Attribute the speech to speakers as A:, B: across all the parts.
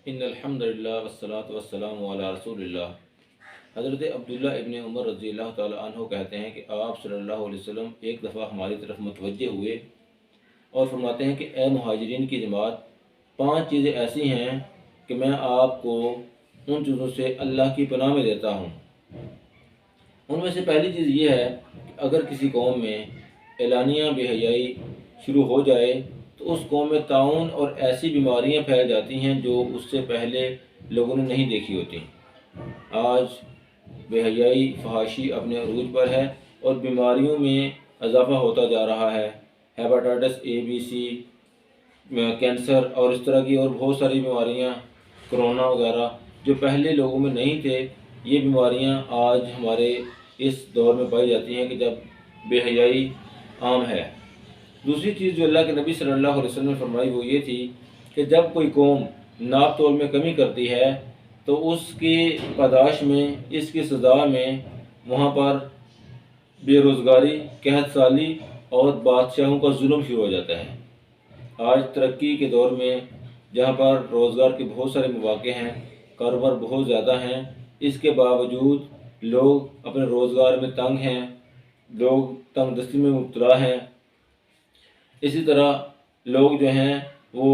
A: ان الحمد للہ والصلاۃ والسلام علی رسول اللہ۔ حضرت عبداللہ ابن عمر رضی اللہ تعالیٰ عنہ کہتے ہیں کہ آپ صلی اللہ علیہ وسلم ایک دفعہ ہماری طرف متوجہ ہوئے اور فرماتے ہیں کہ اے مہاجرین کی جماعت، 5 چیزیں ایسی ہیں کہ میں آپ کو ان چیزوں سے اللہ کی پناہ میں دیتا ہوں۔ ان میں سے پہلی چیز یہ ہے کہ اگر کسی قوم میں اعلانیہ بے حیائی شروع ہو جائے تو اس قوم میں طاعون اور ایسی بیماریاں پھیل جاتی ہیں جو اس سے پہلے لوگوں نے نہیں دیکھی ہوتی۔ آج بے حیائی فحاشی اپنے عروج پر ہے اور بیماریوں میں اضافہ ہوتا جا رہا ہے۔ ہیپاٹائٹس اے بی سی، کینسر اور اس طرح کی اور بہت ساری بیماریاں، کرونا وغیرہ جو پہلے لوگوں میں نہیں تھے، یہ بیماریاں آج ہمارے اس دور میں پائی جاتی ہیں کہ جب بے حیائی عام ہے۔ دوسری چیز جو اللہ کے نبی صلی اللہ علیہ وسلم نے فرمائی وہ یہ تھی کہ جب کوئی قوم ناپ تول میں کمی کرتی ہے تو اس کی پاداش میں، اس کی سزا میں وہاں پر بے روزگاری، قحط سالی اور بادشاہوں کا ظلم شروع ہو جاتا ہے۔ آج ترقی کے دور میں جہاں پر روزگار کے بہت سارے مواقع ہیں، کاروبار بہت زیادہ ہیں، اس کے باوجود لوگ اپنے روزگار میں تنگ ہیں، لوگ تنگ دستی میں مبتلا ہیں۔ اسی طرح لوگ جو ہیں وہ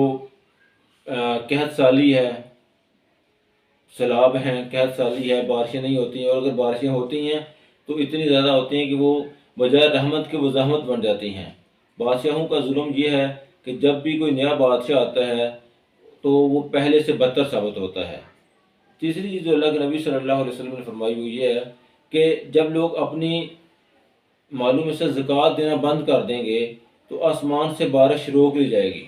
A: قحط سالی ہے، سیلاب ہیں، قحط سالی ہے، بارشیں نہیں ہوتی ہیں، اور اگر بارشیں ہوتی ہیں تو اتنی زیادہ ہوتی ہیں کہ وہ بجائے رحمت کے مزاحمت بن جاتی ہیں۔ بادشاہوں کا ظلم یہ ہے کہ جب بھی کوئی نیا بادشاہ آتا ہے تو وہ پہلے سے بدتر ثابت ہوتا ہے۔ تیسری چیز جو اللہ کے نبی صلی اللہ علیہ وسلم نے فرمائی وہ یہ ہے کہ جب لوگ اپنی مالوں میں سے زکوٰۃ دینا بند کر دیں گے تو آسمان سے بارش روک لی جائے گی۔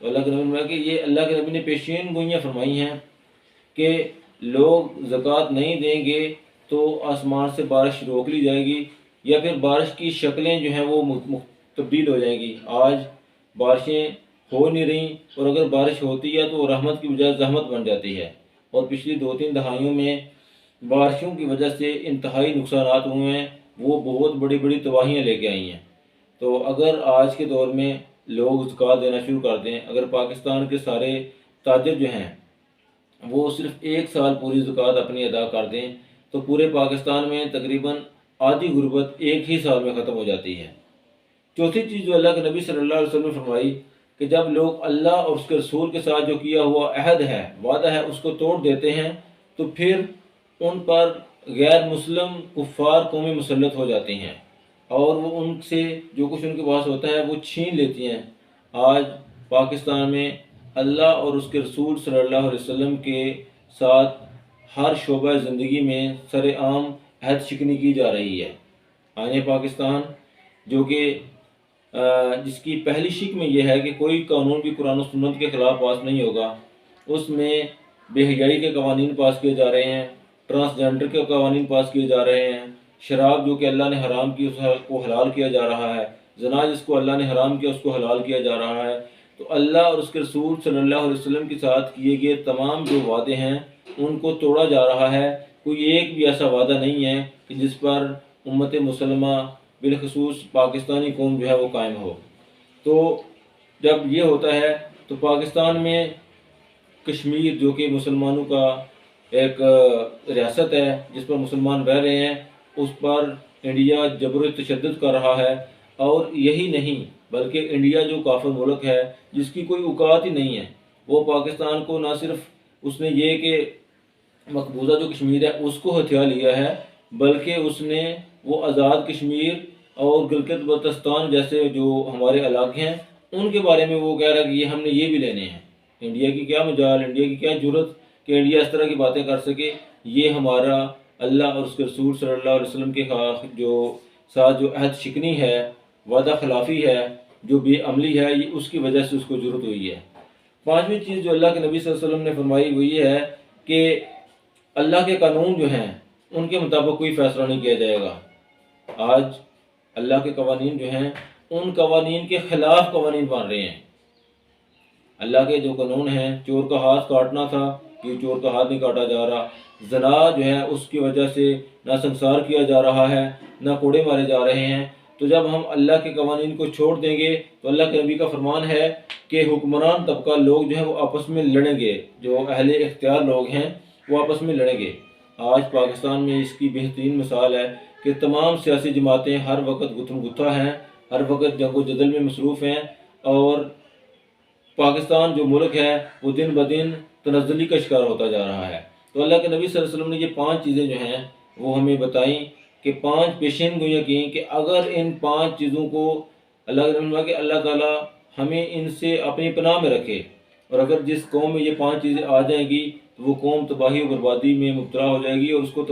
A: تو اللہ کے نبی نے فرمایا کہ یہ اللہ کے نبی نے پیشین گوئیاں فرمائی ہیں کہ لوگ زکوٰۃ نہیں دیں گے تو آسمان سے بارش روک لی جائے گی، یا پھر بارش کی شکلیں جو ہیں وہ تبدیل ہو جائیں گی۔ آج بارشیں ہو نہیں رہیں، اور اگر بارش ہوتی ہے تو رحمت کی بجائے زحمت بن جاتی ہے، اور پچھلی 2-3 دہائیوں میں بارشوں کی وجہ سے انتہائی نقصانات ہوئے ہیں، وہ بہت بڑی بڑی تباہیاں لے کے آئی ہیں۔ تو اگر آج کے دور میں لوگ زکوٰۃ دینا شروع کر دیں، اگر پاکستان کے سارے تاجر جو ہیں وہ صرف 1 سال پوری زکوٰۃ اپنی ادا کر دیں تو پورے پاکستان میں تقریباً آدھی غربت 1 ہی سال میں ختم ہو جاتی ہے۔ چوتھی چیز جو اللہ کے نبی صلی اللہ علیہ وسلم نے فرمائی کہ جب لوگ اللہ اور اس کے رسول کے ساتھ جو کیا ہوا عہد ہے، وعدہ ہے، اس کو توڑ دیتے ہیں تو پھر ان پر غیر مسلم کفار قومیں مسلط ہو جاتی ہیں اور وہ ان سے جو کچھ ان کے پاس ہوتا ہے وہ چھین لیتی ہیں۔ آج پاکستان میں اللہ اور اس کے رسول صلی اللہ علیہ وسلم کے ساتھ ہر شعبہ زندگی میں سر عام عہد شکنی کی جا رہی ہے۔ آئین پاکستان جو کہ جس کی پہلی شک میں یہ ہے کہ کوئی قانون بھی قرآن و سنت کے خلاف پاس نہیں ہوگا، اس میں بے حیائی کے قوانین پاس کیے جا رہے ہیں، ٹرانسجنڈر کے قوانین پاس کیے جا رہے ہیں، شراب جو کہ اللہ نے حرام کی اس کو حلال کیا جا رہا ہے، زنا جس کو اللہ نے حرام کیا اس کو حلال کیا جا رہا ہے۔ تو اللہ اور اس کے رسول صلی اللہ علیہ وسلم کے ساتھ کیے گئے تمام جو وعدے ہیں ان کو توڑا جا رہا ہے۔ کوئی ایک بھی ایسا وعدہ نہیں ہے کہ جس پر امت مسلمہ بالخصوص پاکستانی قوم جو ہے وہ قائم ہو۔ تو جب یہ ہوتا ہے تو پاکستان میں کشمیر جو کہ مسلمانوں کا ایک ریاست ہے جس پر مسلمان رہ رہے ہیں، اس پر انڈیا جبر و تشدد کر رہا ہے، اور یہی نہیں بلکہ انڈیا جو کافر ملک ہے جس کی کوئی اوقات ہی نہیں ہے، وہ پاکستان کو نہ صرف اس نے یہ کہ مقبوضہ جو کشمیر ہے اس کو ہتھیا لیا ہے، بلکہ اس نے وہ آزاد کشمیر اور گلگت بلتستان جیسے جو ہمارے علاقے ہیں ان کے بارے میں وہ کہہ رہا ہے کہ یہ ہم نے یہ بھی لینے ہیں۔ انڈیا کی کیا مجال، انڈیا کی کیا جرت کہ انڈیا اس طرح کی باتیں کر سکے۔ یہ ہمارا اللہ اور اس کے رسول صلی اللہ علیہ وسلم کے جو ساتھ جو عہد شکنی ہے، وعدہ خلافی ہے، جو بے عملی ہے، یہ اس کی وجہ سے اس کو جرت ہوئی ہے۔ 5ویں چیز جو اللہ کے نبی صلی اللہ علیہ وسلم نے فرمائی وہ یہ ہے کہ اللہ کے قانون جو ہیں ان کے مطابق کوئی فیصلہ نہیں کیا جائے گا۔ آج اللہ کے قوانین جو ہیں ان قوانین کے خلاف قوانین بن رہے ہیں۔ اللہ کے جو قانون ہیں، چور کا ہاتھ کاٹنا تھا، یہ چور کا ہاتھ نہیں کاٹا جا رہا، زنا جو ہے اس کی وجہ سے نہ سنسار کیا جا رہا ہے، نہ کوڑے مارے جا رہے ہیں۔ تو جب ہم اللہ کے قوانین کو چھوڑ دیں گے تو اللہ کے نبی کا فرمان ہے کہ حکمران طبقہ لوگ جو ہیں وہ آپس میں لڑیں گے، جو اہل اختیار لوگ ہیں وہ آپس میں لڑیں گے۔ آج پاکستان میں اس کی بہترین مثال ہے کہ تمام سیاسی جماعتیں ہر وقت گتھم گتھا ہیں، ہر وقت جنگ و جدل میں مصروف ہیں، اور پاکستان جو ملک ہے وہ دن بدن تنزلی کا شکار ہوتا جا رہا ہے۔ تو اللہ کے نبی صلی اللہ علیہ وسلم نے یہ 5 چیزیں جو ہیں وہ ہمیں بتائیں کہ 5 پیشین گوئیاں کی کہ اگر ان 5 چیزوں کو اللہ تعالیٰ ہمیں ان سے اپنی پناہ میں رکھے، اور اگر جس قوم میں یہ 5 چیزیں آ جائیں گی تو وہ قوم تباہی و بربادی میں مبتلا ہو جائے گی، اور اس کو